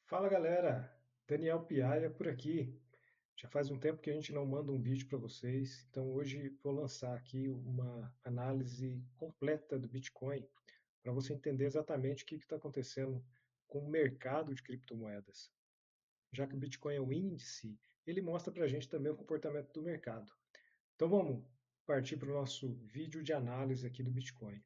Fala galera, Daniel Piaia por aqui. Já faz um tempo que a gente não manda um vídeo para vocês, então hoje vou lançar aqui uma análise completa do Bitcoin para você entender exatamente o que está acontecendo com o mercado de criptomoedas. Já que o Bitcoin é um índice, ele mostra para a gente também o comportamento do mercado. Então vamos partir para o nosso vídeo de análise aqui do Bitcoin.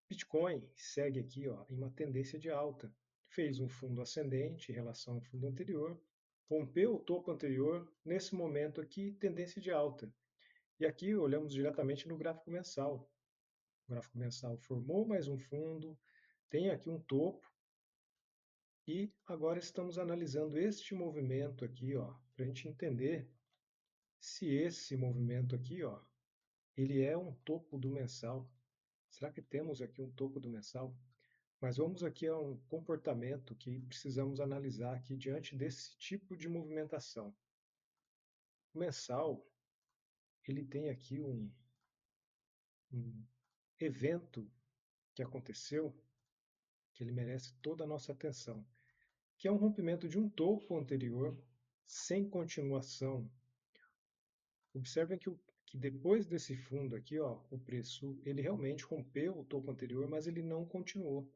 Bitcoin segue aqui ó, em uma tendência de alta. Fez um fundo ascendente em relação ao fundo anterior, rompeu o topo anterior, nesse momento aqui, tendência de alta. E aqui olhamos diretamente no gráfico mensal. O gráfico mensal formou mais um fundo, tem aqui um topo, e agora estamos analisando este movimento aqui, ó, para a gente entender se esse movimento aqui, ó, ele é um topo do mensal. Será que temos aqui um topo do mensal? Mas vamos aqui a um comportamento que precisamos analisar aqui diante desse tipo de movimentação. O mensal, ele tem aqui um evento que aconteceu que ele merece toda a nossa atenção, que é um rompimento de um topo anterior sem continuação. Observem que depois desse fundo aqui, ó, o preço ele realmente rompeu o topo anterior, mas ele não continuou.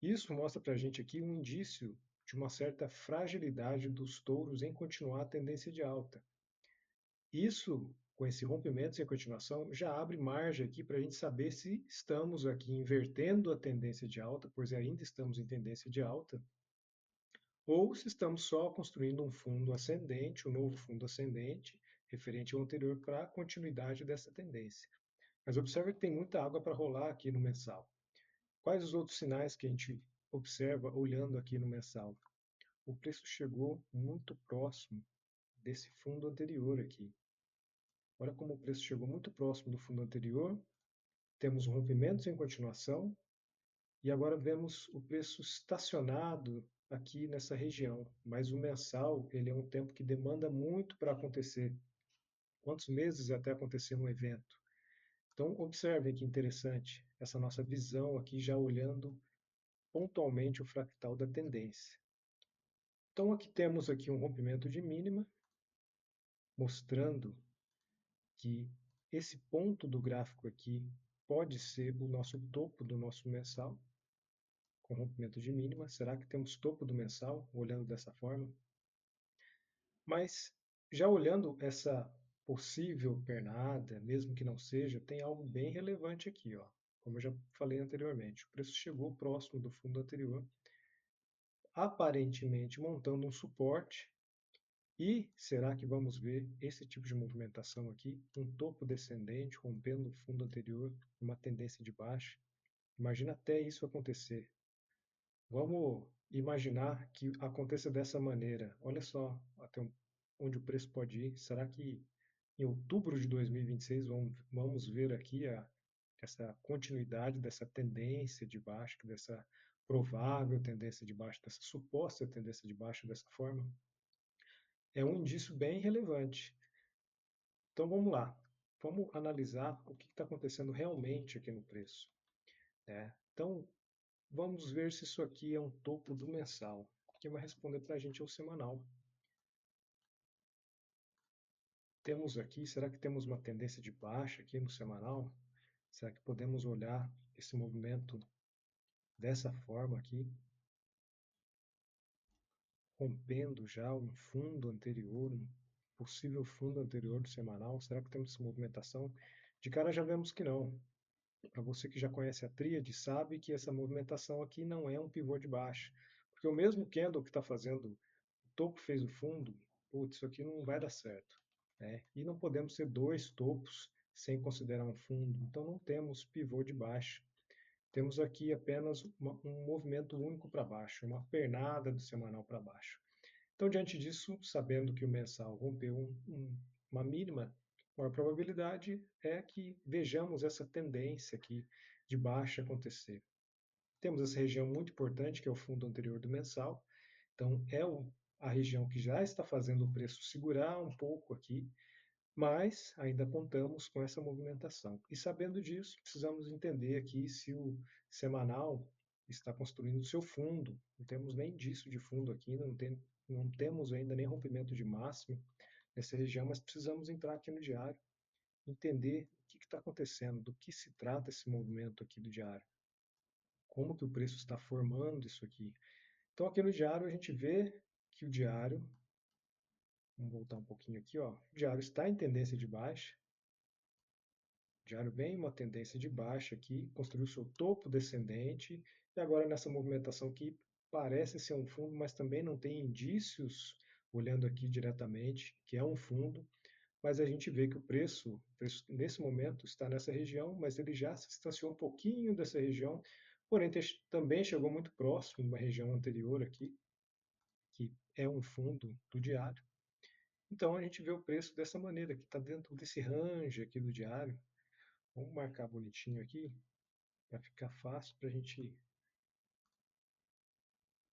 Isso mostra para a gente aqui um indício de uma certa fragilidade dos touros em continuar a tendência de alta. Isso, com esse rompimento sem continuação, já abre margem aqui para a gente saber se estamos aqui invertendo a tendência de alta, pois ainda estamos em tendência de alta, ou se estamos só construindo um fundo ascendente, um novo fundo ascendente, referente ao anterior, para a continuidade dessa tendência. Mas observe que tem muita água para rolar aqui no mensal. Quais os outros sinais que a gente observa olhando aqui no mensal? O preço chegou muito próximo desse fundo anterior aqui. Olha como o preço chegou muito próximo do fundo anterior, temos um rompimento sem continuação, e agora vemos o preço estacionado aqui nessa região. Mas o mensal, ele é um tempo que demanda muito para acontecer. Quantos meses até acontecer um evento? Então, observem que interessante essa nossa visão aqui, já olhando pontualmente o fractal da tendência. Então, aqui temos aqui um rompimento de mínima, mostrando que esse ponto do gráfico aqui pode ser o nosso topo do nosso mensal, com rompimento de mínima. Será que temos topo do mensal, olhando dessa forma? Mas, já olhando essa possível pernada, mesmo que não seja, tem algo bem relevante aqui, ó. Como eu já falei anteriormente, o preço chegou próximo do fundo anterior, aparentemente montando um suporte. E será que vamos ver esse tipo de movimentação aqui? Um topo descendente, rompendo o fundo anterior, uma tendência de baixa. Imagina até isso acontecer. Vamos imaginar que aconteça dessa maneira. Olha só até onde o preço pode ir. Será que em outubro de 2026 vamos ver aqui essa continuidade dessa tendência de baixa, dessa provável tendência de baixa, dessa suposta tendência de baixa dessa forma? É um indício bem relevante. Então vamos lá, vamos analisar o que está acontecendo realmente aqui no preço, né? Então vamos ver se isso aqui é um topo do mensal. Quem vai responder para a gente é o semanal. Temos aqui, será que temos uma tendência de baixa aqui no semanal? Será que podemos olhar esse movimento dessa forma aqui, rompendo já um fundo anterior, um possível fundo anterior do semanal? Será que temos essa movimentação? De cara já vemos que não. Para você que já conhece a tríade, sabe que essa movimentação aqui não é um pivô de baixa. Porque o mesmo candle que está fazendo, o topo fez o fundo, putz, isso aqui não vai dar certo, né? E não podemos ter dois topos sem considerar um fundo. Então não temos pivô de baixa. Temos aqui apenas um movimento único para baixo, uma pernada do semanal para baixo. Então, diante disso, sabendo que o mensal rompeu uma mínima, a maior probabilidade é que vejamos essa tendência aqui de baixa acontecer. Temos essa região muito importante, que é o fundo anterior do mensal. Então, é a região que já está fazendo o preço segurar um pouco aqui, mas ainda contamos com essa movimentação. E sabendo disso, precisamos entender aqui se o semanal está construindo o seu fundo. Não temos nem disso de fundo aqui, não temos ainda nem rompimento de máximo nessa região, mas precisamos entrar aqui no diário, entender o que está acontecendo, do que se trata esse movimento aqui do diário, como que o preço está formando isso aqui. Então aqui no diário a gente vê que o diário, vamos voltar um pouquinho aqui, ó, o diário está em tendência de baixa, o diário vem em uma tendência de baixa aqui, construiu seu topo descendente, e agora nessa movimentação que parece ser um fundo, mas também não tem indícios, olhando aqui diretamente, que é um fundo, mas a gente vê que o preço nesse momento está nessa região, mas ele já se distanciou um pouquinho dessa região, porém também chegou muito próximo de uma região anterior aqui, que é um fundo do diário. Então a gente vê o preço dessa maneira, que está dentro desse range aqui do diário. Vamos marcar bonitinho aqui, para ficar fácil para a gente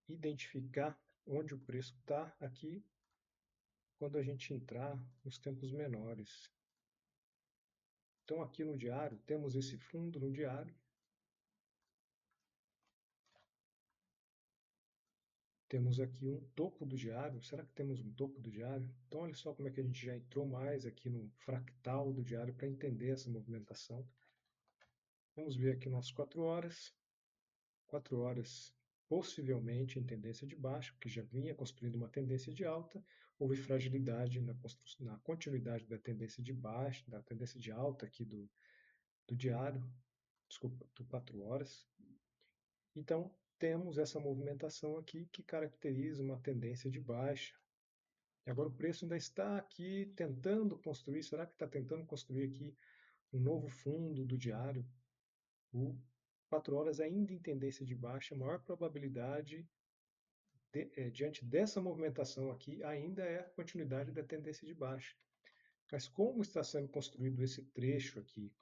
identificar onde o preço está aqui quando a gente entrar nos tempos menores. Então aqui no diário, temos esse fundo no diário, temos aqui um topo do diário. Será que temos um topo do diário? Então olha só como é que a gente já entrou mais aqui no fractal do diário para entender essa movimentação. Vamos ver aqui nossas 4 horas. 4 horas possivelmente em tendência de baixa, porque já vinha construindo uma tendência de alta, houve fragilidade na continuidade da tendência de baixa, da tendência de alta aqui do diário, desculpa, do 4 horas. Então, temos essa movimentação aqui que caracteriza uma tendência de baixa. E agora o preço ainda está aqui tentando construir, será que está tentando construir aqui um novo fundo do diário? O 4 horas ainda em tendência de baixa, a maior probabilidade diante dessa movimentação aqui ainda é a continuidade da tendência de baixa. Mas como está sendo construído esse trecho aqui?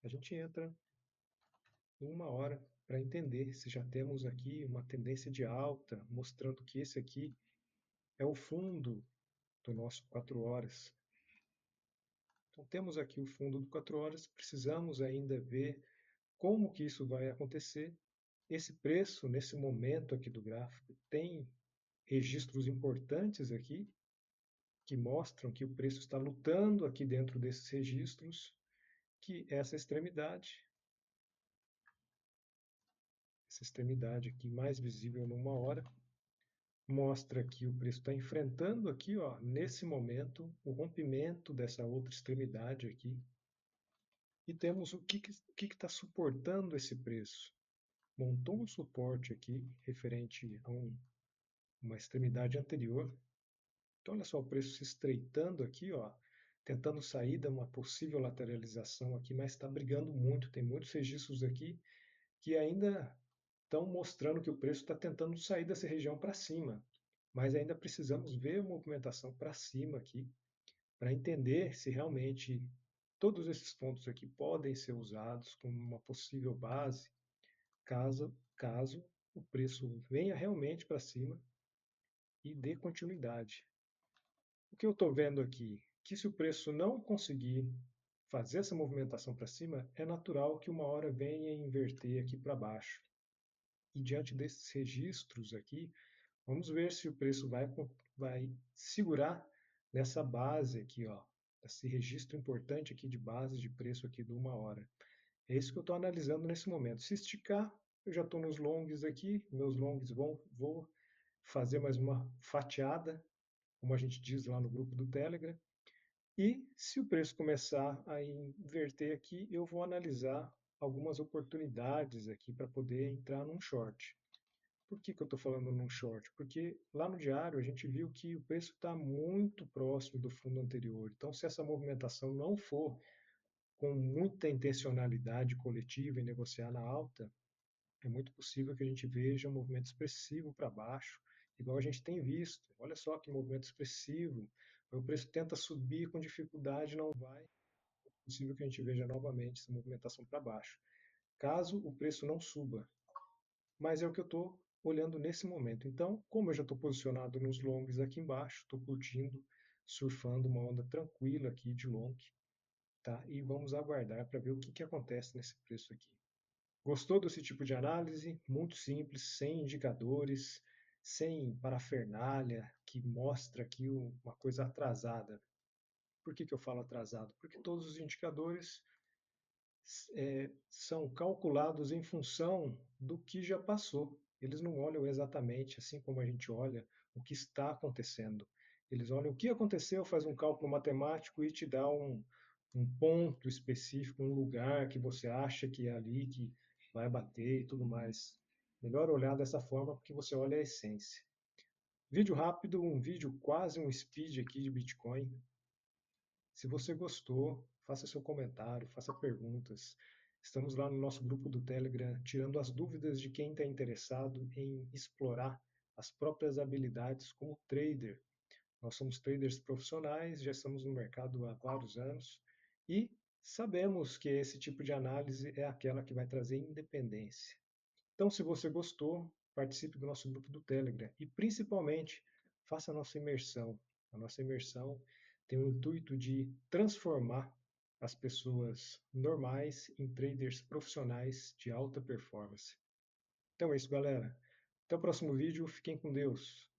A gente entra em 1 hora para entender se já temos aqui uma tendência de alta, mostrando que esse aqui é o fundo do nosso 4 horas. Então temos aqui o fundo do 4 horas, precisamos ainda ver como que isso vai acontecer. Esse preço, nesse momento aqui do gráfico, tem registros importantes aqui, que mostram que o preço está lutando aqui dentro desses registros, que essa extremidade aqui mais visível numa hora, mostra que o preço está enfrentando aqui, ó, nesse momento, o rompimento dessa outra extremidade aqui. E temos o que está suportando esse preço. Montou um suporte aqui, referente a uma extremidade anterior. Então, olha só o preço se estreitando aqui, ó, tentando sair de uma possível lateralização aqui, mas está brigando muito. Tem muitos registros aqui que ainda estão mostrando que o preço está tentando sair dessa região para cima. Mas ainda precisamos ver a movimentação para cima aqui, para entender se realmente todos esses pontos aqui podem ser usados como uma possível base, caso o preço venha realmente para cima e dê continuidade. O que eu estou vendo aqui? Que se o preço não conseguir fazer essa movimentação para cima, é natural que 1 hora venha inverter aqui para baixo. E diante desses registros aqui, vamos ver se o preço vai segurar nessa base aqui, ó, esse registro importante aqui de base de preço aqui de 1 hora. É isso que eu estou analisando nesse momento. Se esticar, eu já estou nos longs aqui, meus longs vou fazer mais uma fatiada, como a gente diz lá no grupo do Telegram. E se o preço começar a inverter aqui, eu vou analisar algumas oportunidades aqui para poder entrar num short. Por que eu estou falando num short? Porque lá no diário a gente viu que o preço está muito próximo do fundo anterior. Então, se essa movimentação não for com muita intencionalidade coletiva em negociar na alta, é muito possível que a gente veja um movimento expressivo para baixo, igual a gente tem visto. Olha só que movimento expressivo. O preço tenta subir com dificuldade, não vai. É possível que a gente veja novamente essa movimentação para baixo. Caso o preço não suba, mas é o que eu estou olhando nesse momento. Então, como eu já estou posicionado nos longs aqui embaixo, estou curtindo, surfando uma onda tranquila aqui de long, tá? E vamos aguardar para ver o que acontece nesse preço aqui. Gostou desse tipo de análise? Muito simples, sem indicadores, sem parafernália que mostra aqui uma coisa atrasada. Por que eu falo atrasado? Porque todos os indicadores são calculados em função do que já passou. Eles não olham exatamente assim como a gente olha o que está acontecendo. Eles olham o que aconteceu, faz um cálculo matemático e te dá um ponto específico, um lugar que você acha que é ali que vai bater e tudo mais. Melhor olhar dessa forma porque você olha a essência. Vídeo rápido, um vídeo quase um speed aqui de Bitcoin. Se você gostou, faça seu comentário, faça perguntas. Estamos lá no nosso grupo do Telegram, tirando as dúvidas de quem está interessado em explorar as próprias habilidades como trader. Nós somos traders profissionais, já estamos no mercado há vários anos e sabemos que esse tipo de análise é aquela que vai trazer independência. Então, se você gostou, participe do nosso grupo do Telegram e, principalmente, faça a nossa imersão. A nossa imersão tem o intuito de transformar as pessoas normais em traders profissionais de alta performance. Então é isso, galera. Até o próximo vídeo. Fiquem com Deus.